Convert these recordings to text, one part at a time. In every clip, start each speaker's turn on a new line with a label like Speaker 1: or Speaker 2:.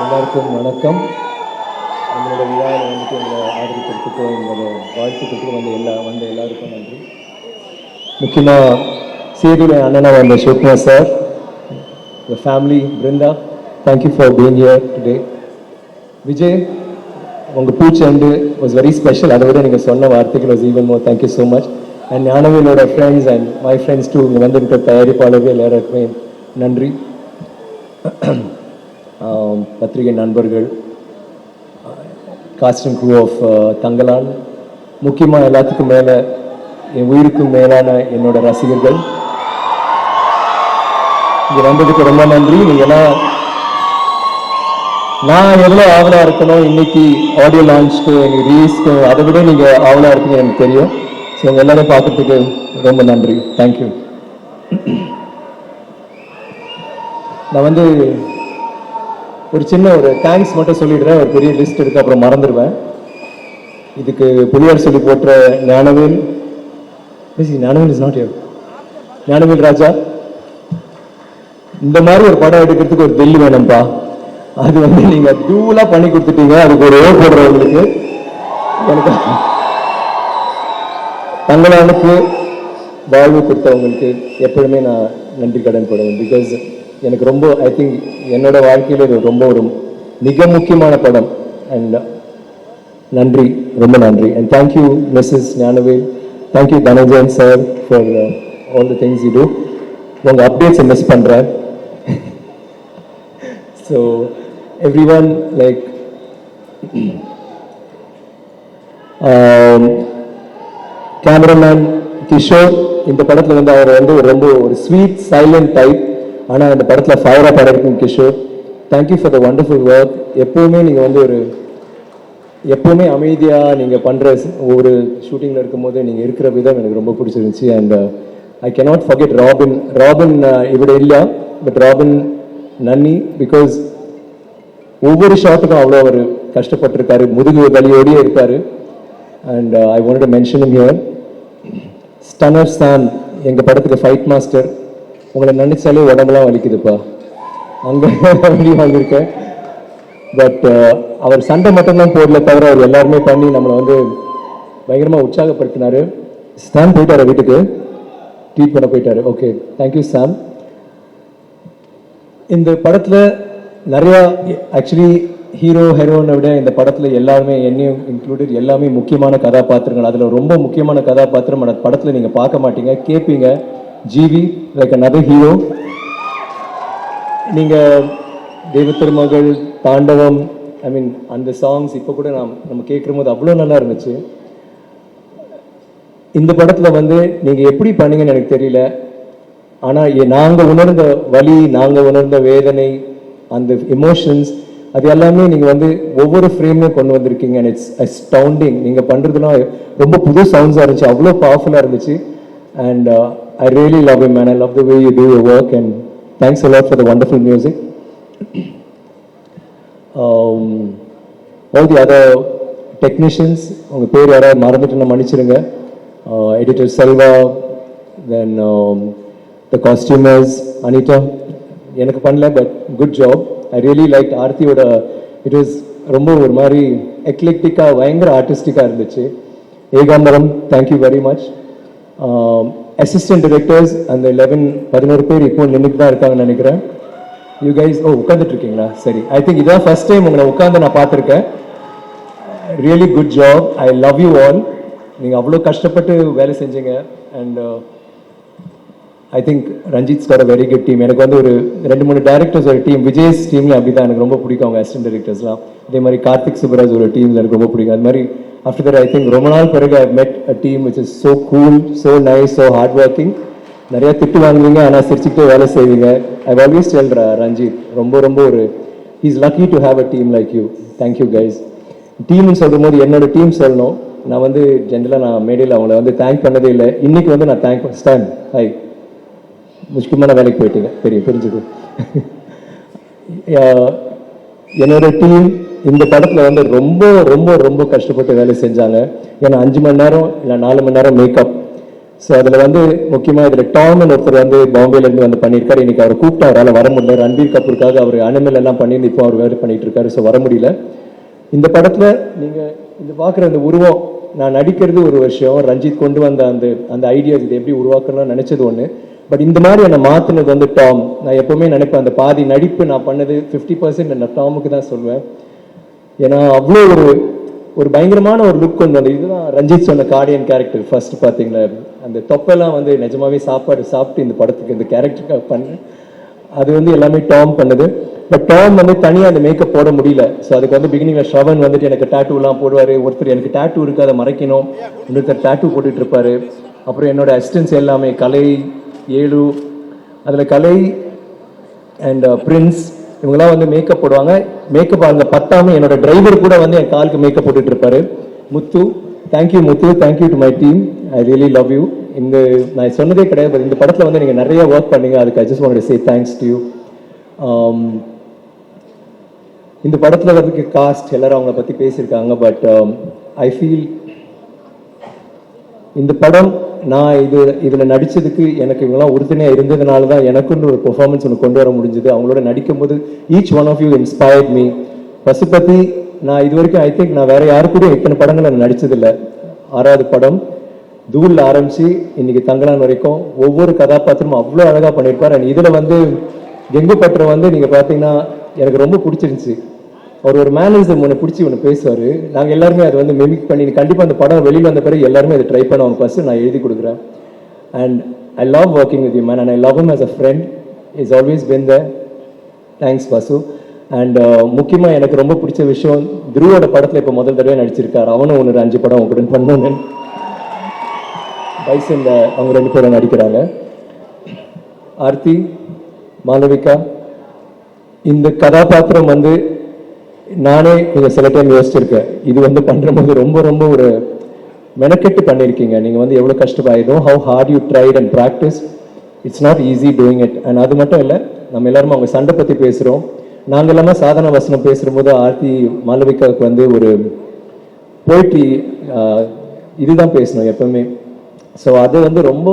Speaker 1: எல்லாருக்கும் வணக்கம். நம்மளோட விழாவில் வந்துட்டு எங்களை ஆதரிக்கிறதுக்கு எங்களோட வாழ்த்துக்கிறதுக்கு வந்த எல்லாருக்கும் நன்றி. முக்கியமாக சேதுல அண்ணனா வந்த Sivakumar sir, your family, Brinda, thank you for being here today. Vijay, உங்கள் பூச்செண்டு was very special. அதை விட நீங்கள் சொன்ன வார்த்தைகள் was even more. Thank you so much. And ஞானவேலோட friends and my friends too இங்கே வந்திருக்கிற தயாரிப்பாளர்கள் எல்லாருக்குமே நன்றி. பத்திரிகை நண்பர்கள், cast and crew of Thangalaan, முக்கியமாக எல்லாத்துக்கும் மேலே என் உயிருக்கும் மேலான என்னோட ரசிகர்கள், இங்கே வந்ததுக்கு ரொம்ப நன்றி. நீங்கள்லாம் நான் எவ்வளோ ஆவலாக இருக்கணும் இன்னைக்கு ஆடியோ லான்ச்க்கு, எங்கள் ரிலீஸ்க்கு, அதை விட நீங்கள் ஆவலாக இருக்கீங்க எனக்கு தெரியும். ஸோ உங்கள் எல்லாரும் பார்க்கறதுக்கு ரொம்ப நன்றி. தேங்க்யூ. நான் வந்து ஒரு சின்ன தேங்க்ஸ் மட்டும் சொல்லிடுறேன். ஒரு பெரிய லிஸ்ட் இருக்கு, அப்புறம் மறந்துடுவேன். இதுக்கு புலியார் சொல்லி போட்ட Gnanavel is not here. Gnanavel Raja, இந்த மாதிரி ஒரு படம் எடுக்கிறதுக்கு ஒரு தில்லு வேணும்பா. அது வந்து நீங்க தூளா பண்ணி கொடுத்துட்டீங்க. அதுக்கு ஒரு ஓ போடுறவங்களுக்கு, எனக்கு தங்களானுக்கு வாழ்வு கொடுத்தவங்களுக்கு எப்பொழுதுமே நான் நன்றி கடன் படுவேன். பிகாஸ் எனக்கு ரொம்ப, ஐ திங்க் என்னோட வாழ்க்கையில் இது ரொம்ப ஒரு மிக முக்கியமான படம். அண்ட் நன்றி, ரொம்ப நன்றி. And thank you Mrs Gnanavel, thank you Dhananjayan sir for all the things you do. உங்கள் அப்டேட்ஸை மிஸ் பண்ணுறேன். So everyone, like cameraman Kishore, இந்த படத்தில் வந்து அவர் வந்து ரொம்ப ஒரு ஸ்வீட் சைலண்ட் டைப், ஆனால் இந்த படத்தில் ஃபயராக படம் Kishore. Thank you for the wonderful work. எப்போவுமே நீங்கள் வந்து எப்போவுமே அமைதியாக நீங்கள் பண்ணுற ஒவ்வொரு ஷூட்டிங்கில் இருக்கும்போது நீங்கள் இருக்கிற விதம் எனக்கு ரொம்ப பிடிச்சிருந்துச்சு. And I cannot forget Robin இவட இல்லை, பட் ராபின் நன்னி, பிகாஸ் ஒவ்வொரு ஷாட்டுக்கும் அவ்வளோ அவர் கஷ்டப்பட்டிருக்காரு, முதுகு வலியோடையே இருக்காரு. And I want to mention him here. Stunner Sam, எங்கள் படத்துக்கு ஃபைட் மாஸ்டர், உங்களை நினைச்சாலே உடம்புலாம் வலிக்குதுப்பா. அங்கே வாங்கியிருக்கேன். பட் அவர் சண்டை மட்டும்தான் போடல தவிர அவர் எல்லாருமே பண்ணி நம்மளை வந்து பயங்கரமாக உற்சாகப்படுத்தினாரு. சாம் போயிட்டாரு வீட்டுக்கு, ட்ரீட் பண்ண போயிட்டாரு. ஓகே, தேங்க்யூ சாம். இந்த படத்தில் நிறையா, ஆக்சுவலி ஹீரோ ஹீரோனை விட இந்த படத்தில் எல்லாருமே, என்னையும் இன்க்ளூடட், எல்லாமே முக்கியமான கதாபாத்திரங்கள். அதில் ரொம்ப முக்கியமான கதாபாத்திரம் அந்த படத்தில் நீங்கள் பார்க்க மாட்டீங்க, கேட்பீங்க. GV, like another hero. நீங்கள் தெய்வ திருமகள், தாண்டவம், ஐ மீன் அந்த சாங்ஸ் இப்போ கூட நம்ம கேட்குற போது அவ்வளோ நல்லா இருந்துச்சு. இந்த படத்தில் வந்து நீங்கள் எப்படி பண்ணீங்கன்னு எனக்கு தெரியல, ஆனால் நாங்கள் உணர்ந்த வலி, நாங்கள் உணர்ந்த வேதனை, அந்த எமோஷன்ஸ், அது எல்லாமே நீங்கள் வந்து ஒவ்வொரு ஃப்ரேம்லையும் கொண்டு வந்திருக்கீங்க. And it's astounding. நீங்கள் பண்ணுறதுலாம் ரொம்ப புது சவுண்ட்ஸாக இருந்துச்சு, அவ்வளோ பவர்ஃபுல்லாக இருந்துச்சு. And I really love you, man. I love the way you do your work, and thanks a lot for the wonderful music. All the other technicians, உங்கள் பேர் யாராவது மறந்துட்டு நான் மன்னிச்சிருங்க. Editor Selva, then the costumers, Anita, எனக்கு பண்ணல, but good job. I really liked ஆர்த்தியோட, it was ரொம்ப ஒரு மாதிரி எக்லெக்டிக்காக, பயங்கர ஆர்டிஸ்டிக்காக இருந்துச்சு. Ekambaram, thank you very much. Assistant directors அந்த 11 பேர் இப்போ நின்றுட்டு தான் இருக்காங்கன்னு நினைக்கிறேன். யூ கைஸ், உட்காந்துட்டு இருக்கீங்களா? சரி, ஐ திங்க் இதான் ஃபர்ஸ்ட் டைம் உங்களை உட்காந்து நான் பார்த்துருக்கேன். Really good job. I love you all. நீங்கள் அவ்வளோ கஷ்டப்பட்டு வேலை செஞ்சீங்க. And I think Ranjith's got a very good team. எனக்கு வந்து ஒரு 2-3 டேரக்டர்ஸ் ஒரு டீம், விஜய்ஸ் டீம்ல அப்படி தான் எனக்கு ரொம்ப பிடிக்கும் அவங்க அசிஸ்டன்ட் டைரக்டர்ஸ்லாம். அதே மாதிரி கார்த்திக் சுப்ராஜ் ஒரு டீம் எனக்கு ரொம்ப பிடிக்கும். அது மாதிரி after that, I think ரொம்ப நாள் பிறகு I met a team which is so cool, so nice, so hard working. நிறைய திட்டு வாங்குவீங்க, ஆனால் சிரிச்சுக்கிட்டே வேலை செய்வீங்க. I've always told ரஞ்சித், ரொம்ப ஒரு he's lucky to have a team like you. Thank you guys. டீம்னு சொல்லும் போது என்னோட டீம் சொல்லணும். நான் வந்து ஜென்ரலாக நான் மேடையில் அவங்கள வந்து தேங்க் பண்ணதே இல்லை. இன்னைக்கு வந்து நான் தேங்க் ஸ்டான், ஹை, முக்கியமான வேலைக்கு போயிட்டீங்க, தெரிஞ்சுது. என்னோட டீம் இந்த படத்தில் வந்து ரொம்ப கஷ்டப்பட்டு வேலை செஞ்சாங்க. ஏன்னா 5 மணி நேரம் இல்லை 4 மணி நேரம் மேக்கப், ஸோ அதில் வந்து முக்கியமாக இதில் டாம்னு ஒருத்தர் வந்து பாம்பேலேருந்து வந்து பண்ணியிருக்காரு. இன்னைக்கு அவர் கூப்பிட்டு அவரால் வர முடியல. ரன்பீர் கபூருக்காக அவர் அனிமல் எல்லாம் பண்ணியிருந்து இப்போ அவர் வேலை பண்ணிட்டு இருக்காரு. ஸோ வர முடியல. இந்த படத்தில் நீங்கள் இந்த பார்க்குற அந்த உருவம், நான் நடிக்கிறது ஒரு விஷயம், ரஞ்சித் கொண்டு வந்த அந்த ஐடியாஸ் இதை எப்படி உருவாக்கணும்னு நினச்சது ஒன்று. பட் இந்த மாதிரி என்னை மாற்றினது வந்து டாம். நான் எப்போவுமே நினைப்பேன் அந்த பாதி நடிப்பு நான் பண்ணது 50% நான் டாமுக்கு தான் சொல்வேன். ஏன்னா அவ்வளோ ஒரு பயங்கரமான ஒரு லுக் கொண்டு வந்து, இதுதான் ரஞ்சித் சொன்ன கார்டியன் கேரக்டர். ஃபர்ஸ்ட் பார்த்தீங்களா அந்த தொப்பெல்லாம் வந்து நிஜமாவே சாப்பாடு சாப்பிட்டு இந்த படத்துக்கு இந்த கேரக்டருக்காக பண்ணேன். அது வந்து எல்லாமே டாம் பண்ணது. பட் டாம் வந்து தனியாக அந்த மேக்கப் போட முடியல. ஸோ அதுக்கு வந்து பிகினிங்கில் ஷ்ரவன் வந்துட்டு எனக்கு டேட்டூலாம் போடுவார். ஒருத்தர் எனக்கு டேட்டூ இருக்குது அதை மறைக்கணும், இன்னொருத்தர் டேட்டூ போட்டுட்டு இருப்பாரு. அப்புறம் என்னோட அசிஸ்டன்ஸ் எல்லாமே கலை, ஏழு, அதில் கலை அண்ட் பிரின்ஸ் இவங்கெல்லாம் வந்து மேக்கப் போடுவாங்க. மேக்கப் அங்கே பத்தாமல் என்னோட டிரைவர் கூட வந்து என் காலுக்கு மேக்கப் போட்டுட்டு இருப்பாரு. Muthu, thank you Muthu, thank you to my team, I really love you. இந்த நான் சொன்னதே கிடையாது, இந்த படத்தில் வந்து நீங்கள் நிறைய ஒர்க் பண்ணீங்க, அதுக்கு I just want to say thanks to you. இந்த படத்தில் வந்து காஸ்ட் எல்லாரும் அவங்கள பற்றி பேசியிருக்காங்க. பட் ஐ ஃபீல் இந்த படம் நான் இதில் நடித்ததுக்கு எனக்கு இவங்கெல்லாம் உறுதுணையாக இருந்ததுனால தான் எனக்குன்னு ஒரு பெர்ஃபார்மன்ஸ் ஒன்று கொண்டு வர முடிஞ்சுது. அவங்களோட நடிக்கும்போது each one of you inspired me. Pasupathi நான் இது வரைக்கும் ஐ திங்க் நான் வேற யாரு கூட இத்தனை படங்கள் நான் நடிச்சதில்லை. 6வது படம் தூள்ல ஆரம்பிச்சு இன்னைக்கு தங்கலான் வரைக்கும் ஒவ்வொரு கதாபாத்திரமும் அவ்வளோ அழகாக பண்ணியிருப்பார். அண்ட் இதில் வந்து கெங்கு பட்டம் வந்து நீங்கள் பார்த்தீங்கன்னா எனக்கு ரொம்ப பிடிச்சிருந்துச்சு. அவர் ஒரு மேனேஜர் ஒன்று பிடிச்சி ஒன்று பேசுவார். நாங்கள் எல்லாருமே அதை வந்து மெமிக் பண்ணி கண்டிப்பாக அந்த படம் வெளியில் வந்த பிறகு எல்லாருமே அதை ட்ரை பண்ணுவாங்க. ஃபர்ஸ்ட் நான் எழுதி கொடுக்குறேன். And I love working with you man and I love him as a friend. Is always been there. Thanks Pasu. And முக்கியமாக எனக்கு ரொம்ப பிடிச்ச விஷயம், துருவோட படத்தில் இப்போ முதல் தடவை நடிச்சிருக்காரு. அவனும் ஒன்று 5 படம் உங்களுடன் பண்ணணுன்னு பைசன்ல அவங்க 2 பேரும் நடிக்கிறாங்க. ஆர்த்தி, மாளவிகா, இந்த கதாபாத்திரம் வந்து நானே கொஞ்சம் சில டைம் யோசிச்சிருக்கேன். இது வந்து பண்ணும்போது ரொம்ப ரொம்ப ஒரு மெனக்கெட்டு பண்ணியிருக்கீங்க. நீங்கள் வந்து எவ்வளோ கஷ்டப்பாயிடும், how hard you tried and practice. It's not easy doing it. And அது மட்டும் இல்லை, நம்ம எல்லாருமே அவங்க சண்டை பற்றி பேசுகிறோம். நாங்கள் எல்லாமே சாதாரண வசனம் பேசும்போது ஆர்த்தி மாளவிகாவுக்கு வந்து ஒரு போயிட்ரி இதுதான் பேசணும் எப்பவுமே. ஸோ அது வந்து ரொம்ப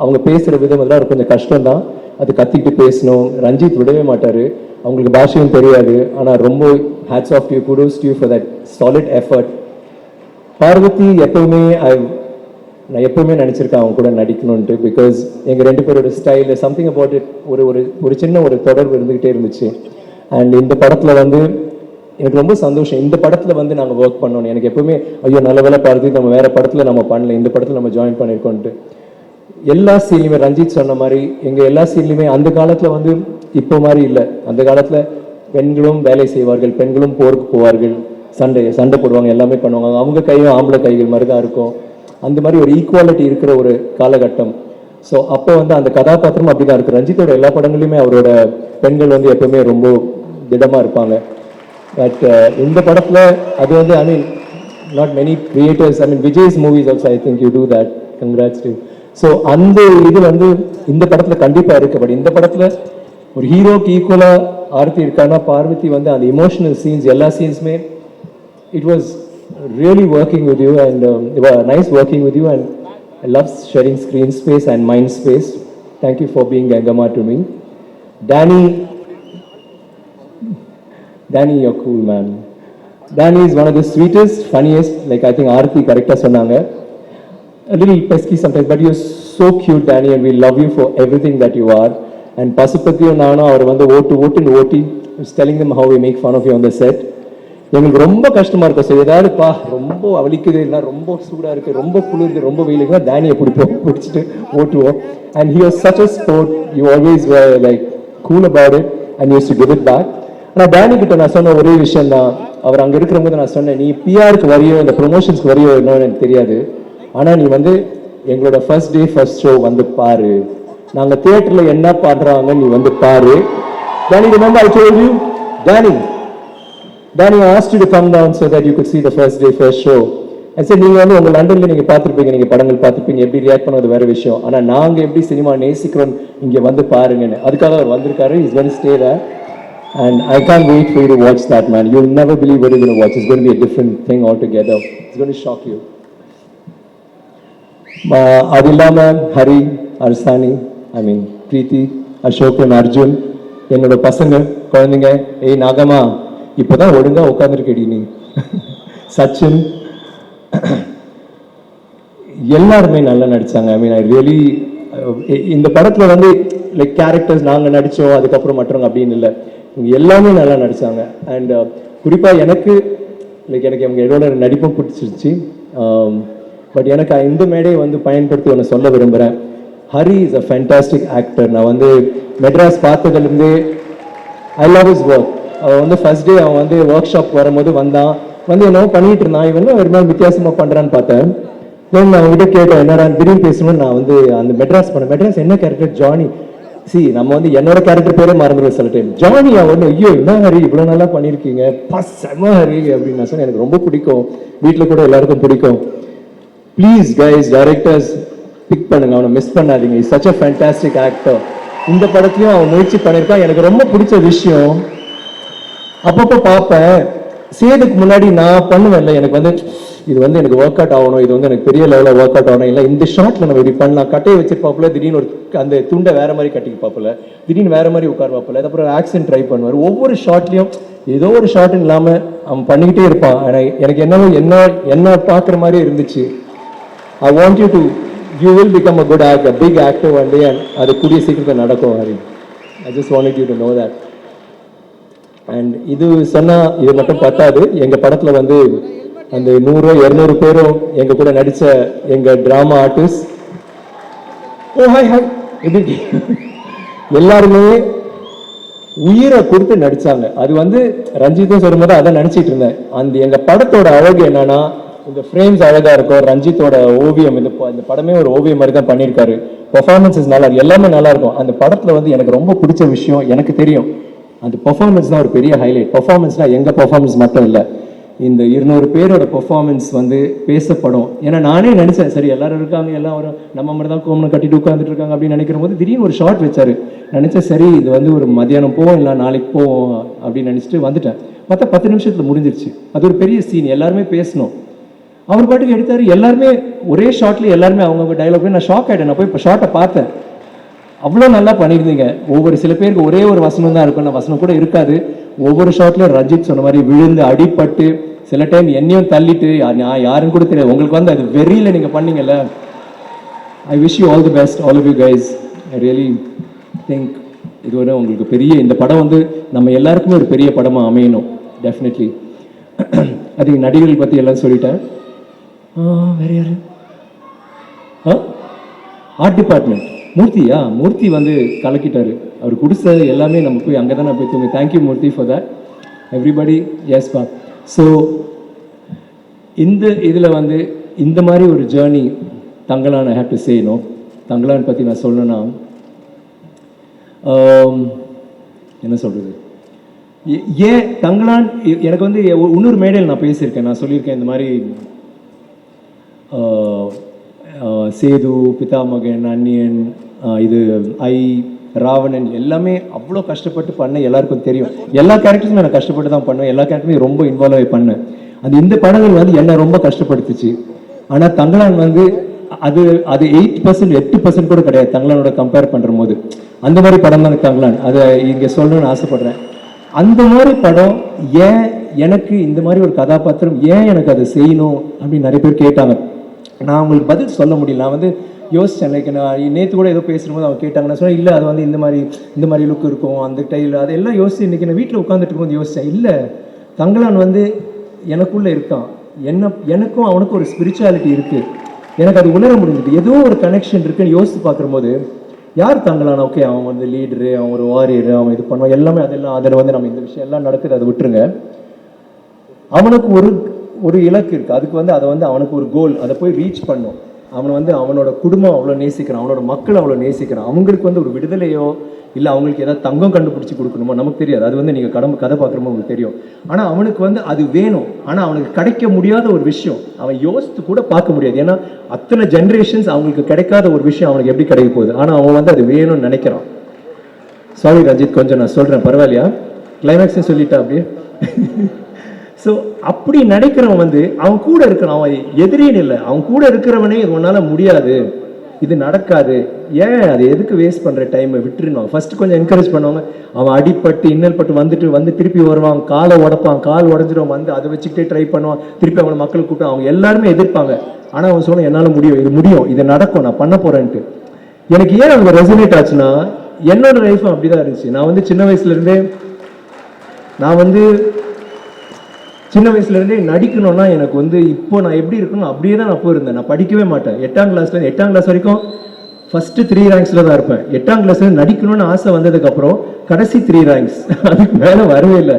Speaker 1: அவங்க பேசுகிற விதம் அதெல்லாம் கொஞ்சம் கஷ்டம்தான். அது கத்திக்கிட்டு பேசணும். ரஞ்சித் விடவே மாட்டார். அவங்களுக்கு பாஷையும் தெரியாது. ஆனால் ரொம்ப hats off you, kudos to you for that solid effort. Parvathy எப்பவுமே நான் எப்பவுமே நினச்சிருக்கேன் அவங்க கூட நடிக்கணும்ன்ட்டு. பிகாஸ் எங்கள் 2 பேரோட ஸ்டைல் சம்திங் அபவுட் இட் ஒரு சின்ன ஒரு தொடர்பு இருந்துக்கிட்டே இருந்துச்சு. அண்ட் இந்த படத்தில் வந்து எனக்கு ரொம்ப சந்தோஷம். இந்த படத்தில் வந்து நாங்கள் ஒர்க் பண்ணணும். எனக்கு எப்பவுமே ஐயோ நல்ல வேலை பார்த்து நம்ம வேற படத்தில் நம்ம பண்ணல, இந்த படத்தில் நம்ம ஜாயின் பண்ணியிருக்கோன்ட்டு. எல்லா சீன்லையுமே ரஞ்சித் சொன்ன மாதிரி எங்கள் எல்லா சீன்லையுமே அந்த காலத்தில் வந்து இப்போ மாதிரி இல்லை. அந்த காலத்தில் பெண்களும் வேலை செய்வார்கள், பெண்களும் போருக்கு போவார்கள், சண்டை போடுவாங்க, எல்லாமே பண்ணுவாங்க. அவங்க கையும் ஆம்பளை கைகள் மாதிரி தான் இருக்கும். அந்த மாதிரி ஒரு ஈக்குவாலிட்டி இருக்கிற ஒரு காலகட்டம். ஸோ அப்போ வந்து அந்த கதாபாத்திரம் அப்படி தான் இருக்குது. ரஞ்சித்தோட எல்லா படங்களையுமே அவரோட பெண்கள் வந்து எப்பவுமே ரொம்ப திடமாக இருப்பாங்க. பட் இந்த படத்தில் அது வந்து I mean not many creators, I mean Vijay's movies also I think you do that. Congrats to. So அந்த இது வந்து இந்த படத்தில் கண்டிப்பாக இருக்குது. பட் இந்த படத்தில் ஒரு ஹீரோக்கு ஈக்குவலாக ஆர்த்தி இருக்காங்கன்னா பார்வதி வந்து அந்த இமோஷனல் சீன்ஸ் எல்லா சீன்ஸுமே it was really working with you and nice working with you and I love sharing screen space and mind space. Thank you for being Gangamma to me. Danny, you're cool, man. Danny is one of the sweetest, funniest, like I think Aarthi correctly சொன்னாங்க. A little pesky sometimes, but you're so cute, Danny, and we love you for everything that you are. And பசுபதியும் நானும் அவர் வந்து ஓட்டி was telling them how we make fun of you on the set. எங்களுக்கு ரொம்ப கஷ்டமா இருக்கும். சரி ஏதாவது ரொம்ப அவளிக்குது, இல்லை ரொம்ப சூடாக இருக்குது, ரொம்ப குளிருக்கு, ரொம்ப வெயிலுக்குன்னா டேனியை பிடிச்சிட்டு ஓட்டுவோம். And he was such a sport. You always were like cool about it and you used to give it back. ஆனால் டேனி கிட்ட நான் சொன்ன ஒரே விஷயம் தான், அவர் அங்கே இருக்கிறவங்க நான் சொன்னேன், நீ பிஆருக்கு வரையோ இந்த ப்ரொமோஷன்ஸ்க்கு வரையோ என்னன்னு எனக்கு தெரியாது, ஆனால் நீ வந்து எங்களோட ஃபர்ஸ்ட் டே ஃபர்ஸ்ட் ஷோ வந்து பாரு, நாங்கள் தியேட்டரில் என்ன பண்ணுறாங்க நீ வந்து பாரு. Danny, remember I told you? Danny, I asked you to come down so that you could see the first day first show. I said, நீங்கள் வந்து உங்கள் லண்டனில் நீங்கள் பார்த்துருப்பீங்க, நீங்கள் படங்கள் பார்த்துருப்பீங்க, எப்படி ரியாக்ட் பண்ணது வேறு விஷயம், ஆனால் நாங்கள் எப்படி சினிமா நேசிக்கிறோம் இங்கே வந்து பாருங்கன்னு. அதுக்காக அவர் வந்திருக்காரு. He's going to stay there. And I can't wait for you to watch that, man. You'll never believe what you're going to watch. It's going to be a different thing altogether. It's going to shock you. அது இல்லாமல் ஹரி, அர்சானி, ஐ மீன் பிரீத்தி, Ashok and Arjun, என்னோட பசங்க குழந்தைங்க, ஏய் நாகம்மா இப்போதான் ஒழுங்கா உட்காந்துருக்கடி நீ, சச்சின், எல்லாருமே நல்லா நடிச்சாங்க. ஐ மீன் ஐ ரியலி, இந்த படத்துல வந்து லைக் கேரக்டர்ஸ் நாங்கள் நடித்தோம் அதுக்கப்புறம் மற்றவங்க அப்படின்னு இல்லை, இவங்க எல்லாமே நல்லா நடிச்சாங்க. அண்ட் குறிப்பாக எனக்கு அவங்க என்னோட நடிப்பும் பிடிச்சிருச்சு. பட் எனக்கு இந்த மேடையை வந்து பயன்படுத்தி ஒன்று சொல்ல விரும்புகிறேன். Hari is a fantastic actor. நான் வந்து மெட்ராஸ் பார்த்ததுலேருந்து ஐ லவ் இஸ் ஒர்க். அவன் வந்து ஃபர்ஸ்ட் டே அவன் வந்து ஒர்க் ஷாப் வரும்போது வந்தான், வந்து என்னவோ பண்ணிட்டு இருந்தான், இவன் ஒரு மாதிரி வித்தியாசமாக பண்ணுறான்னு பார்த்தேன். நான் அவங்ககிட்ட கேட்டேன் என்னடா திடீர்னு பேசணும்னு. நான் வந்து அந்த மெட்ராஸ் பண்ணேன். மெட்ராஸ் என்ன கேரக்டர்? ஜானி. நம்ம வந்து என்னோட கேரக்டர் பேரே மறந்துடுவோம் சில டைம். ஜானி அவன் ஐயோ என்ன ஹரி இவ்வளோ நல்லா பண்ணியிருக்கீங்க, செம ஹரி அப்படின்னு நான் சொன்னேன். எனக்கு ரொம்ப பிடிக்கும், வீட்டில் கூட எல்லாருக்கும் பிடிக்கும். ப்ளீஸ் கைஸ், டைரக்டர்ஸ் பிக் பண்ணுங்க, அவனை மிஸ் பண்ணாதீங்க. Is such a fantastic actor. இந்த படத்தையும் அவன் முயற்சி பண்ணியிருக்கான். எனக்கு ரொம்ப பிடிச்ச விஷயம், அப்பப்போ பார்ப்பேன், சேதுக்கு முன்னாடி நான் பண்ணுவேன்ல, எனக்கு வந்து இது வந்து எனக்கு ஒர்க் அவுட் ஆகணும், இது வந்து எனக்கு பெரிய லெவலில் ஒர்க் அவுட் ஆகணும், இல்லை இந்த ஷார்ட்ல நம்ம இப்படி பண்ணலாம், கட்டையை வச்சிருப்பாப்புல, திடீர்னு ஒரு அந்த துண்டை வேற மாதிரி கட்டிப்பாப்புல, திடீர்னு வேற மாதிரி உட்காருவாப்புல, அதுக்கப்புறம் ஆக்சன் ட்ரை பண்ணுவார். ஒவ்வொரு ஷார்ட்லையும் ஏதோ ஒரு ஷார்ட் இல்லாமல் அவன் பண்ணிக்கிட்டே இருப்பான். எனக்கு என்னவோ என்ன பார்க்குற மாதிரி இருந்துச்சு. I want you to, you will become a good actor, big actor one day, and அது கூடிய சீக்கிரத்தில் நடக்கும் Hari. I just wanted you to know that. And இது சொன்னால் இது மட்டும் பத்தாது. எங்கள் படத்தில் வந்து அந்த 100-200 பேரும் எங்க கூட நடிச்ச எங்க டிராமா ஆர்டிஸ்ட், ஓ ஹாய் ஹாய், எல்லாருமே உயிரை கொடுத்து நடிச்சாங்க. அது வந்து ரஞ்சித்தும் சொல்லும்போது அதை நினைச்சிட்டு இருந்தேன். அந்த எங்க படத்தோட அழகு என்னன்னா, இந்த ஃப்ரேம்ஸ் அழகா இருக்கும், ரஞ்சித்தோட ஓவியம், இந்த படமே ஒரு ஓவியம் மாதிரி தான் பண்ணியிருக்காரு. பெர்ஃபார்மன்ஸஸ் நல்லா இருக்கும், எல்லாமே நல்லா இருக்கும். அந்த படத்துல வந்து எனக்கு ரொம்ப பிடிச்ச விஷயம், எனக்கு தெரியும் அந்த பெர்ஃபார்மன்ஸ் தான் ஒரு பெரிய ஹைலைட். பெர்ஃபார்மன்ஸ்னா எங்க பெர்ஃபார்மன்ஸ் மட்டும் இல்லை, இந்த 200 பேரோட பெர்ஃபார்மன்ஸ் வந்து பேசப்படும். ஏன்னா நானே நினைச்சேன், சரி எல்லாரும் இருக்காங்க, எல்லாம் ஒரு நம்ம மாதிரி தான் கோமனை கட்டிட்டு உட்காந்துட்டு இருக்காங்க அப்படின்னு நினைக்கிற போது திடீர்னு ஒரு ஷார்ட் வச்சாரு. நினைச்சேன் சரி இது வந்து ஒரு மதியானம் போவோம் இல்லை நாளைக்கு போவோம் அப்படின்னு நினைச்சிட்டு வந்துட்டேன். மற்ற 10 நிமிஷத்துல முடிஞ்சிருச்சு. அது ஒரு பெரிய சீன், எல்லாருமே பேசணும். அவர் பாட்டுக்கு எடுத்தாரு, எல்லாருமே ஒரே ஷார்ட்ல எல்லாருமே அவங்க டைலாக் போய் நான் ஷாக் ஆயிட்டேன். நான் போய் இப்போ ஷார்ட்டை பார்த்தேன், அவ்வளோ நல்லா பண்ணியிருந்தீங்க. ஒவ்வொரு சில பேருக்கு ஒரே ஒரு வசனம் தான் இருக்கும், வசனம் கூட இருக்காது. ஒவ்வொரு ஷாட்லையும் ரஞ்சித் சொன்ன மாதிரி விழுந்து அடிப்பட்டு, சில டைம் என்னையும் தள்ளிட்டு, நான் யாருன்னு கூட தெரியாது. உங்களுக்கு வந்து அது வெறியில் நீங்கள் பண்ணீங்கல்ல. I wish you all the best, all of you guys. I really think இது ஒரு உங்களுக்கு பெரிய, இந்த படம் வந்து நம்ம எல்லாருக்குமே ஒரு பெரிய படமாக அமையணும் டெஃபினெட்லி. அது நடிகர்கள் பற்றி எல்லாம் சொல்லிட்டேன். வேற யாரு? ஆர்ட் டிபார்ட்மெண்ட் மூர்த்தியா, மூர்த்தி வந்து கலக்கிட்டாரு. அவர் குடிச்சது எல்லாமே நம்ம போய் அங்கே தானே போய் தூங்க. Thank you Murthy for that. Everybody yes பா. ஸோ இந்த இதில் வந்து இந்த மாதிரி ஒரு journey Thangalaan I have to say no. Thangalaan பற்றி நான் சொல்லணும்னா என்ன சொல்கிறது, ஏன் தங்கலான் எனக்கு வந்து இன்னொரு மேடையில் நான் பேசியிருக்கேன். நான் சொல்லியிருக்கேன் இந்த மாதிரி சேது, பிதாமகன், அன்னியன், இது ராவணன் எல்லாமே அவ்வளோ கஷ்டப்பட்டு பண்ண எல்லாருக்கும் தெரியும். எல்லா கேரக்டர்ஸுமே நான் கஷ்டப்பட்டு தான் பண்ணுவேன், எல்லா கேரக்டருமே ரொம்ப இன்வால்வ் ஆகி பண்ணேன். அது இந்த படங்கள் வந்து என்னை ரொம்ப கஷ்டப்படுத்துச்சு. ஆனால் தங்கலான் வந்து அது 8% கூட கிடையாது தங்கலானோட கம்பேர் பண்ணுற போது. அந்த மாதிரி படம் தான் தங்கலான். அதை இங்கே சொல்லணும்னு ஆசைப்படுறேன். அந்த மாதிரி படம் ஏன் எனக்கு இந்த மாதிரி ஒரு கதாபாத்திரம் ஏன் எனக்கு அதை செய்யணும் அப்படின்னு நிறைய பேர் கேட்டாங்க. நான் உங்களுக்கு பதில் சொல்ல முடியல. நான் வந்து யோசித்தேன். லைக் நான் நேற்று கூட ஏதோ பேசும்போது அவங்க கேட்டாங்க. நான் சொன்னேன் இல்லை அது வந்து இந்த மாதிரி லுக் இருக்கும், அந்த டைல் அதெல்லாம் யோசிச்சு இன்றைக்கி நான் வீட்டில் உட்காந்துட்டு இருக்கும்போது யோசித்தேன். இல்லை, தங்கலான் வந்து எனக்குள்ளே இருக்கான், எனக்கும் அவனுக்கும் ஒரு ஸ்பிரிச்சுவாலிட்டி இருக்குது. எனக்கு அது உணர முடிஞ்சது, ஏதோ ஒரு கனெக்ஷன் இருக்குன்னு யோசித்து பார்க்கும்போது யார் தங்கலான்? ஓகே, அவன் வந்து லீடரு, அவன் ஒரு வாரியரு, அவன் இது பண்ணுவான் எல்லாமே, அதெல்லாம் அதில் வந்து நம்ம இந்த விஷயம் எல்லாம் நடக்குது, அதை விட்டுருங்க. அவனுக்கு ஒரு இலக்கு இருக்குது, அதுக்கு வந்து அதை வந்து அவனுக்கு ஒரு கோல், அதை போய் ரீச் பண்ணும். அவனை வந்து அவனோட குடும்பம் அவ்வளோ நேசிக்கிறான், அவனோட மக்கள் அவ்வளோ நேசிக்கிறான். அவங்களுக்கு வந்து ஒரு விடுதலையோ இல்லை அவங்களுக்கு ஏதாவது தங்கம் கண்டுபிடிச்சி கொடுக்கணுமோ நமக்கு தெரியாது. அது வந்து நீங்கள் கதை பார்க்குறமோ உங்களுக்கு தெரியும். ஆனால் அவனுக்கு வந்து அது வேணும். ஆனால் அவனுக்கு கிடைக்க முடியாத ஒரு விஷயம் அவன் யோசித்து கூட பார்க்க முடியாது. ஏன்னா அத்தனை ஜென்ரேஷன்ஸ் அவங்களுக்கு கிடைக்காத ஒரு விஷயம் அவனுக்கு எப்படி கிடைக்க போகுது. ஆனால் அவன் வந்து அது வேணும்னு நினைக்கிறான். சாரி ரஞ்சித், கொஞ்சம் நான் சொல்கிறேன், பரவாயில்லையா? கிளைமேக்ஸையும் சொல்லிட்டா அப்படியே.
Speaker 2: ஸோ அப்படி நடிக்கிறவன் வந்து அவன் கூட இருக்கிறான், அவன் எதிரின்னு இல்லை, அவன் கூட இருக்கிறவனே இது உன்னால முடியாது, இது நடக்காது, ஏன் அது எதுக்கு வேஸ்ட் பண்ணுற டைமை விட்டுருணும். ஃபர்ஸ்ட் கொஞ்சம் என்கரேஜ் பண்ணுவாங்க. அவன் அடிப்பட்டு இன்னல் பட்டு வந்து திருப்பி வருவான், காலை உடப்பான், கால் உடஞ்சிடும், வந்து அதை வச்சுக்கிட்டே ட்ரை பண்ணுவான், திருப்பி அவனை மக்கள் கூப்பிட்டு அவங்க எல்லாருமே எதிர்ப்பாங்க. ஆனால் அவன் சொன்ன என்னால் முடியும், இது முடியும், இது நடக்கும், நான் பண்ண போறேன்ட்டு. எனக்கு ஏன் அவங்க ரெசனேட் ஆச்சுன்னா என்னோட லைஃப்பும் அப்படிதான் இருந்துச்சு. நான் வந்து சின்ன வயசுல இருந்தே நடிக்கணும்னா எனக்கு வந்து இப்போ நான் எப்படி இருக்கணும் அப்படியே தான் நான் போயிருந்தேன். நான் படிக்கவே மாட்டேன். 8ஆம் கிளாஸ் வரைக்கும் ஃபர்ஸ்ட் 3 ரேங்க்ஸ்ல தான் இருப்பேன். 8ஆம் கிளாஸ்ல நடிக்கணும்னு ஆசை வந்ததுக்கு அப்புறம் கடைசி 3 ரேங்க்ஸ், அதுக்கு மேல வரவே இல்லை.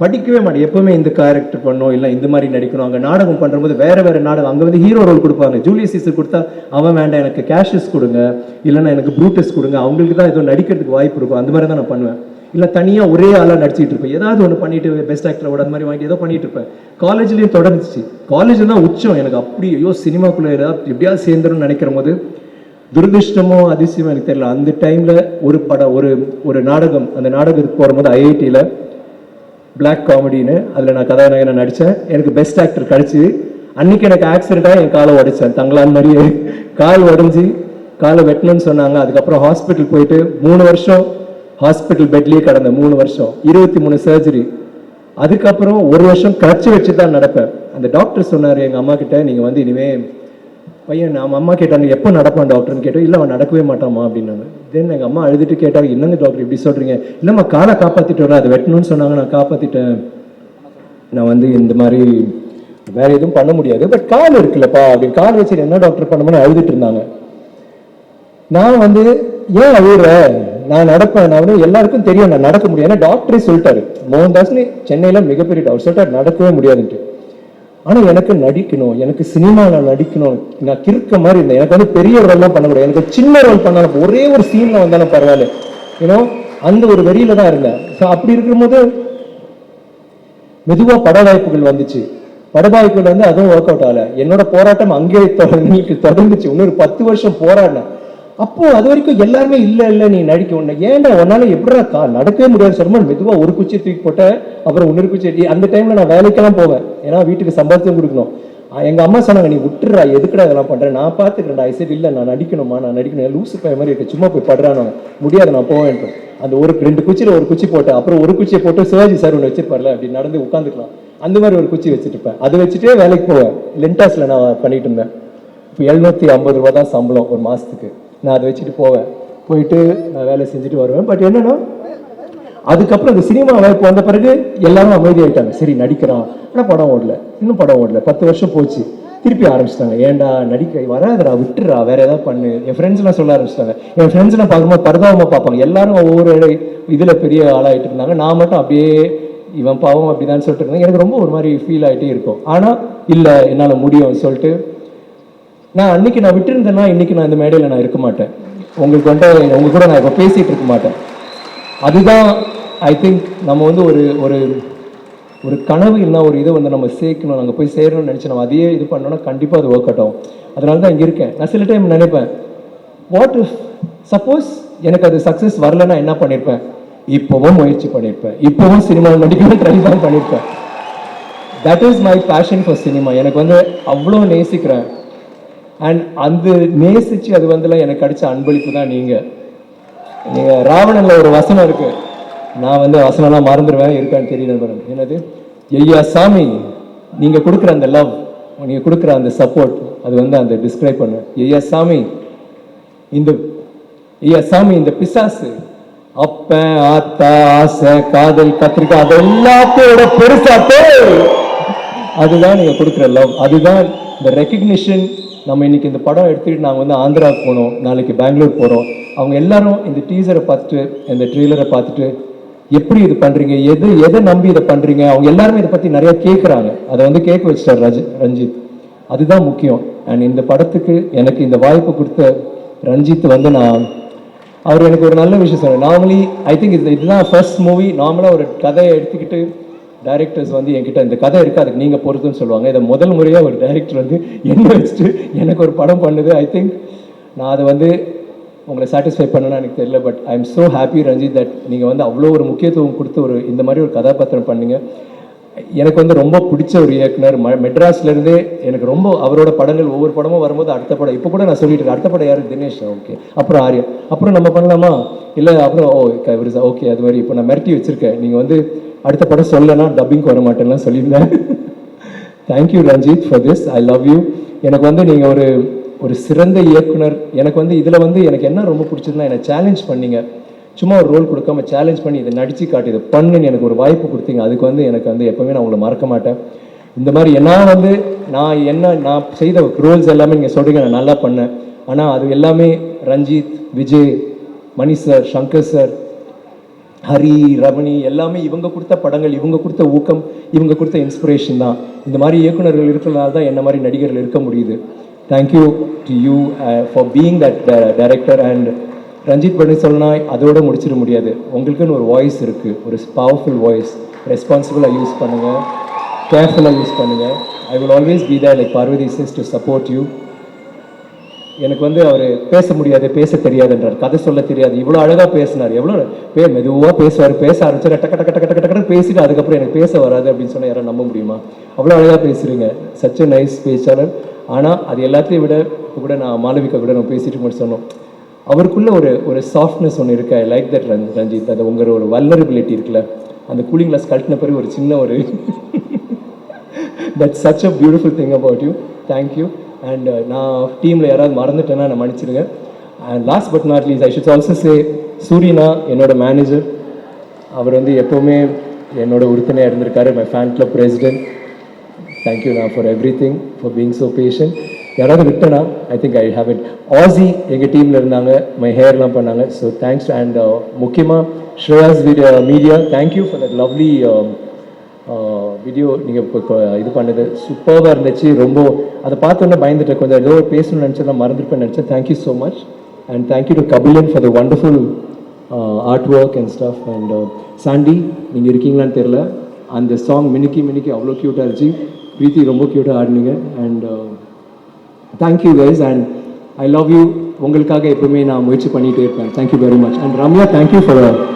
Speaker 2: படிக்கவே மாட்டேன். எப்பவுமே இந்த கேரக்டர் பண்ணணும், இல்லை இந்த மாதிரி நடிக்கணும். அங்கே நாடகம் பண்ணும்போது வேற நாடகம், அங்கே வந்து ஹீரோ ரோல் கொடுப்பாங்க. ஜூலியஸ் சீசர் கொடுத்தா அவன் வேண்டாம், எனக்கு கேஷஸ் கொடுங்க, இல்லைன்னா எனக்கு ப்ரூட்டஸ் கொடுங்க, அவங்களுக்கு தான் ஏதோ நடிக்கிறதுக்கு வாய்ப்பு இருக்கும். அந்த மாதிரி தான் நான் பண்ணுவேன். இல்லை தனியாக ஒரே ஆளாக நடிச்சிட்டு இருப்பேன், ஏதாவது ஒன்று பண்ணிட்டு பெஸ்ட் ஆக்டரோட அந்த மாதிரி வாங்கிட்டு ஏதோ பண்ணிட்டு இருப்பேன். காலேஜ்லேயும் தொடர்ந்துச்சு. காலேஜில் தான் உச்சம் எனக்கு. அப்படி ஐயோ சினிமாக்குள்ளே ஏதாவது எப்படியாவது சேர்ந்துருன்னு நினைக்கிற போது துரதிருஷ்டமோ அதிசயமோ எனக்கு தெரியல, அந்த டைமில் ஒரு படம் ஒரு நாடகம், அந்த நாடகத்துக்கு போகும்போது ஐஐடியில் பிளாக் காமெடின்னு அதில் நான் கதாநாயகனை நடித்தேன். எனக்கு பெஸ்ட் ஆக்டர் கிடச்சி. அன்னைக்கு எனக்கு ஆக்சிடென்ட்டாக என் காலை உடைச்சேன். தங்களான் மாதிரியே கால் உடஞ்சி காலை வெட்டணும்னு சொன்னாங்க. அதுக்கப்புறம் ஹாஸ்பிட்டல் போயிட்டு 3 வருஷம் ஹாஸ்பிட்டல் பெட்லேயே கடந்த 3 வருஷம், 23 சர்ஜரி. அதுக்கப்புறம் 1 வருஷம் கட்சி வச்சு தான் நடப்பேன். அந்த டாக்டர் சொன்னார் எங்கள் அம்மா கிட்ட, நீங்கள் வந்து இனிமே பையன், நம்ம அம்மா கேட்டாங்க எப்போ நடப்பான் டாக்டர்னு கேட்டோம். இல்லை அவன் நடக்கவே மாட்டாமா அப்படின்னாங்க. தென் எங்கள் அம்மா அழுதுட்டு கேட்டாங்க, என்னங்க டாக்டர் இப்படி சொல்கிறீங்க? இல்லைம்மா காலை காப்பாற்றிட்டு வரேன், அதை வெட்டணும்னு சொன்னாங்க, நான் காப்பாற்றிட்டேன். நான் வந்து இந்த மாதிரி வேற எதுவும் பண்ண முடியாது, பட் கால் இருக்குல்லப்பா அப்படின்னு கால் வச்சு என்ன டாக்டர் பண்ணணும்னு அழுதுட்டு இருந்தாங்க. நான் வந்து ஏன் அழுகுற, நான் நடப்பேன், நான் வந்து எல்லாருக்கும் தெரியும் நான் நடக்க முடியும். ஏன்னா டாக்டரே சொல்லிட்டாரு, மோகன்தாஸ்னு சென்னையில மிகப்பெரிய டாக்டர் சொல்லிட்டாரு நடக்கவே முடியாதுன்ட்டு. ஆனா எனக்கு நடிக்கணும், எனக்கு சினிமாவில் நடிக்கணும், நான் கிறுக்க மாதிரி இருந்தேன். எனக்கு வந்து பெரிய ரோல்லாம் பண்ண முடியாது, எனக்கு சின்ன ரோல் பண்ணாலும் ஒரே ஒரு சீன்ல வந்தாலும் பரவாயில்ல, ஏன்னோ அந்த ஒரு வெறியில தான் இருந்தேன். ஸோ அப்படி இருக்கும்போது மெதுவா பட வாய்ப்புகள் வந்துச்சு. பட வாய்ப்புகள் வந்து அதுவும் ஒர்க் அவுட் ஆகல. என்னோட போராட்டம் அங்கே தொடர்ந்துச்சு. இன்னொரு 10 வருஷம் போராடினேன். அப்போ அது வரைக்கும் எல்லாருமே இல்ல நீ நடிக்க ஒண்ணு, ஏன்டா உன்னால எப்படா நடக்கவே முடியாது சொல்லுமா. மெதுவா ஒரு குச்சி தூக்கி போட்டேன், அப்புறம் இன்னொரு குச்சி. அந்த டைம்ல நான் வேலைக்கெல்லாம் போவேன், ஏன்னா வீட்டுக்கு சம்பாதிச்சும் கொடுக்கணும். எங்க அம்மா சொன்னாங்க, நீ விட்டுறா, எதுக்குடா இதெல்லாம் பண்றேன், நான் பாத்துக்கிறேன்டா. ஐ சரி இல்ல நான் நடிக்கணுமா, நான் நடிக்கணும், லூசு பைய மாதிரி இருக்கு, சும்மா போய் படுறானோ, முடியாது நான் போவேன். அந்த 2 குச்சியில ஒரு குச்சி போட்டேன், அப்புறம் ஒரு குச்சியை போட்டு சிவாஜி சார் ஒன்று வச்சிருப்பார்ல, அப்படி நடந்து உட்காந்துக்கலாம், அந்த மாதிரி ஒரு குச்சி வச்சுட்டு இருப்பேன். அதை வச்சுட்டே வேலைக்கு போவேன். லென்டாஸ்ல நான் பண்ணிட்டு இருந்தேன். இப்போ 750 ரூபா தான் சம்பளம் ஒரு மாசத்துக்கு. நான் அதை வச்சுட்டு போவேன், போயிட்டு நான் வேலை செஞ்சுட்டு வருவேன். பட் என்னன்னா அதுக்கப்புறம் இந்த சினிமா வாய்ப்பு வந்த பிறகு எல்லாரும் அமைதியாயிட்டாங்க. சரி நடிக்கிறான், ஆனால் படம் ஓடல, இன்னும் படம் ஓடல. 10 வருஷம் போச்சு, திருப்பி ஆரம்பிச்சிட்டாங்க. ஏன்டா நடிக்க வராதுடா, விட்டுறா, வேற ஏதாவது பண்ணு. என் ஃப்ரெண்ட்ஸ்லாம் சொல்ல ஆரம்பிச்சிட்டாங்க. என் ஃப்ரெண்ட்ஸ்லாம் பார்க்கும்போது பரதாபமாக பார்ப்பாங்க. எல்லாரும் ஒவ்வொரு இதில் பெரிய ஆளாயிட்டு இருந்தாங்க. நான் மட்டும் அப்படியே இவன் பாவம் அப்படிதான் சொல்லிட்டு இருந்தேன். எனக்கு ரொம்ப ஒரு மாதிரி ஃபீல் ஆகிட்டே இருக்கும். ஆனால் இல்லை என்னால் முடியும்னு சொல்லிட்டு நான் அன்னைக்கு நான் விட்டுருந்தேன்னா இன்னைக்கு நான் இந்த மேடையில் நான் இருக்க மாட்டேன். உங்களுக்கு வந்துட்டு உங்க கூட நான் இப்போ பேசிட்டு இருக்க மாட்டேன். அதுதான் ஐ திங்க் நம்ம வந்து ஒரு கனவு இல்லைனா ஒரு இதை வந்து நம்ம சேர்க்கணும், நாங்கள் போய் சேரணும்னு நினச்சி நம்ம அதையே இது பண்ணோம்னா கண்டிப்பாக அது ஒர்க் அவுட் ஆகும். அதனால தான் இங்கே இருக்கேன். நான் சில டைம் நினைப்பேன், வாட் இஃப் சப்போஸ் எனக்கு அது சக்ஸஸ் வரலன்னா என்ன பண்ணியிருப்பேன்? இப்போவும் முயற்சி பண்ணியிருப்பேன், இப்போவும் சினிமாவில் நடிக்கணும் ட்ரை தான் பண்ணியிருப்பேன். That is my passion for cinema. எனக்கு வந்து அவ்வளோ நேசிக்கிறேன். அண்ட் அந்த நேசிச்சு அது வந்துலாம் எனக்கு கிடைச்ச அன்பளிப்பு தான் நீங்கள் ராவணன்ல ஒரு வசனம் இருக்கு, நான் வந்து வசனம்லாம் மறந்துடுவேன், இருக்கான்னு தெரியல. என்னது? ஐயா சாமி நீங்க கொடுக்குற அந்த லவ், நீங்க கொடுக்குற அந்த சப்போர்ட், அது வந்து அந்த டிஸ்கிரைப் பண்ணு. ஐயா சாமி இந்த பிசாசு அப்ப ஆத்தா ஆசை காதல் கத்திரிக்காய் அதெல்லாத்தோட பெருசாத்தே, அதுதான் நீங்க கொடுக்குற லவ், அதுதான் இந்த ரெக்கக்னிஷன். நம்ம இன்னைக்கு இந்த படம் எடுத்துக்கிட்டு நாங்கள் வந்து ஆந்திராவுக்கு போனோம், நாளைக்கு பெங்களூர் போகிறோம். அவங்க எல்லாரும் இந்த டீசரை பார்த்துட்டு இந்த ட்ரெய்லரை பார்த்துட்டு எப்படி இது பண்ணுறீங்க, எதை நம்பி இதை பண்ணுறீங்க, அவங்க எல்லாருமே இதை பற்றி நிறைய கேட்குறாங்க. அதை வந்து கேட்க வச்சிட்டார் ரஞ்சித். அதுதான் முக்கியம். அண்ட் இந்த படத்துக்கு எனக்கு இந்த வாய்ப்பு கொடுத்த ரஞ்சித் வந்து அவர் எனக்கு ஒரு நல்ல விஷயம் சொன்னார். நார்மலி ஐ திங்க் இதுதான் ஃபர்ஸ்ட் மூவி. நார்மலாக ஒரு கதையை எடுத்துக்கிட்டு டைரக்டர்ஸ் வந்து என்கிட்ட இந்த கதை இருக்குது அதுக்கு நீங்கள் பொறுத்துன்னு சொல்லுவாங்க. இதை முதல் முறையாக ஒரு டைரக்டர் வந்து என்ன வச்சுட்டு எனக்கு ஒரு படம் பண்ணுது. ஐ திங்க் நான் அதை வந்து உங்களை சாட்டிஸ்ஃபை பண்ணணும்னு எனக்கு தெரியல. But I am so happy Ranjith that நீங்கள் வந்து அவ்வளோ ஒரு முக்கியத்துவம் கொடுத்து இந்த மாதிரி ஒரு கதாபாத்திரம் பண்ணீங்க. எனக்கு வந்து ரொம்ப பிடிச்ச ஒரு இயக்குனர் மெட்ராஸ்ல இருந்தே எனக்கு ரொம்ப அவரோட படங்கள் ஒவ்வொரு படமும் வரும்போது அடுத்த படம் இப்போ கூட நான் சொல்லிட்டு இருக்கேன் அடுத்த படம் யாரு தினேஷ் ஓகே அப்புறம் ஆர்யா அப்புறம் நம்ம பண்ணலாமா இல்லை அப்புறம் ஓகே அது மாதிரி இப்போ நான் மிரட்டி வச்சிருக்கேன் நீங்கள் வந்து அடுத்த படம் சொல்லலைன்னா டப்பிங்க்கு வர மாட்டேன்லாம் சொல்லியிருந்தேன் thank you Ranjith for this I love you எனக்கு வந்து நீங்கள் ஒரு சிறந்த இயக்குனர் எனக்கு வந்து இதில் வந்து எனக்கு என்ன ரொம்ப பிடிச்சதுன்னா என்னை சேலஞ்ச் பண்ணீங்க சும்மா ஒரு ரோல் கொடுக்காம சேலஞ்ச் பண்ணி இதை நடிச்சு காட்டி இதை பண்ணுன்னு எனக்கு ஒரு வாய்ப்பு கொடுத்தீங்க அதுக்கு வந்து எனக்கு வந்து எப்பவுமே நான் உங்களை மறக்க மாட்டேன் இந்த மாதிரி நான் செய்த ரோல்ஸ் எல்லாமே நீங்கள் சொல்றீங்க நான் நல்லா பண்ணேன் ஆனால் அது எல்லாமே ரஞ்சித் விஜய் மணி சார் சங்கர் சார் ஹரி ரமணி எல்லாமே இவங்க கொடுத்த படங்கள் இவங்க கொடுத்த ஊக்கம் இவங்க கொடுத்த இன்ஸ்பிரேஷன் தான் இந்த மாதிரி இயக்குனர்கள் இருக்கிறதுனால தான் என்ன மாதிரி நடிகர்கள் இருக்க முடியுது thank you to you for being that director and Ranjith பண்ணி சொல்லனா அதோட முடிச்சிட முடியாது உங்களுக்குன்னு ஒரு வாய்ஸ் இருக்குது ஒரு பவர்ஃபுல் வாய்ஸ் ரெஸ்பான்சிபிளாக யூஸ் பண்ணுங்கள் கேர்ஃபுல்லாக யூஸ் பண்ணுங்கள் I will always be there like Parvathy sis to support you எனக்கு வந்து அவர் பேச முடியாது பேச தெரியாதுன்றார் கதை சொல்ல தெரியாது இவ்வளோ அழகாக பேசினார் எவ்வளோ மெதுவாக பேசுவார் பேச ஆரம்பிச்சார் டக்கு டக்கு டக்கு டக்கு டக்கு பேசிட்டு அதுக்கப்புறம் எனக்கு பேச வராது அப்படின்னு சொன்னால் யாரும் நம்ப முடியுமா அவ்வளோ அழகாக பேசுகிறீங்க சச் எ நைஸ் பேச்சாளர் ஆனால் அது எல்லாத்தையும் விட இப்போ கூட நான் மாளவிகா கூட நம்ம பேசிட்டு மட்டும் சொன்னோம் அவருக்குள்ள ஒரு சாஃப்ட்னஸ் ஒன்று இருக்கு ஐ லைக் தட் ரஞ்சித் அது உங்களோட ஒரு வல்னரபிலிட்டி இருக்குல்ல அந்த கூலிங் கிளாஸ் கழட்டின பிறகு ஒரு சின்ன ஒரு that's such a beautiful thing about you thank you and நான் டீமில் யாராவது மறந்துட்டேன்னா நான் மன்னிச்சிடுங்க and last but not least I should also say சூரியனா என்னோட மேனேஜர் அவர் வந்து எப்போவுமே என்னோட உறுப்பினர் இருந்திருக்காரு my fan club president thank you நான் for everything for being so patient யாராவது விட்டனா I think I have it ஆசி எங்கள் டீமில் இருந்தாங்க மை ஹேர்லாம் பண்ணாங்க ஸோ தேங்க்ஸ் அண்ட் முக்கியமாக Shreyas media thank you for that lovely video நீங்கள் இப்போ இது பண்ணது சூப்பராக இருந்துச்சு ரொம்ப அதை பார்த்தோன்னே பயந்துட்டேன் கொஞ்சம் ஏதோ பேசணும்னு நினச்சேன் நான் மறந்துருப்பேன்னு நினச்சேன் thank you so much and thank you to Kabilan for the wonderful art work and stuff and Sandy நீங்கள் இருக்கீங்களான்னு தெரில அந்த சாங் மினிக்கி அவ்வளோ க்யூட்டாக இருந்துச்சு பிரீத்தி ரொம்ப க்யூட்டாக ஆடினீங்க and thank you guys and I love you உங்களுக்காக எப்பவுமே நான் முயற்சி பண்ணிகிட்டே இருப்பேன் thank you very much and Ramya thank you for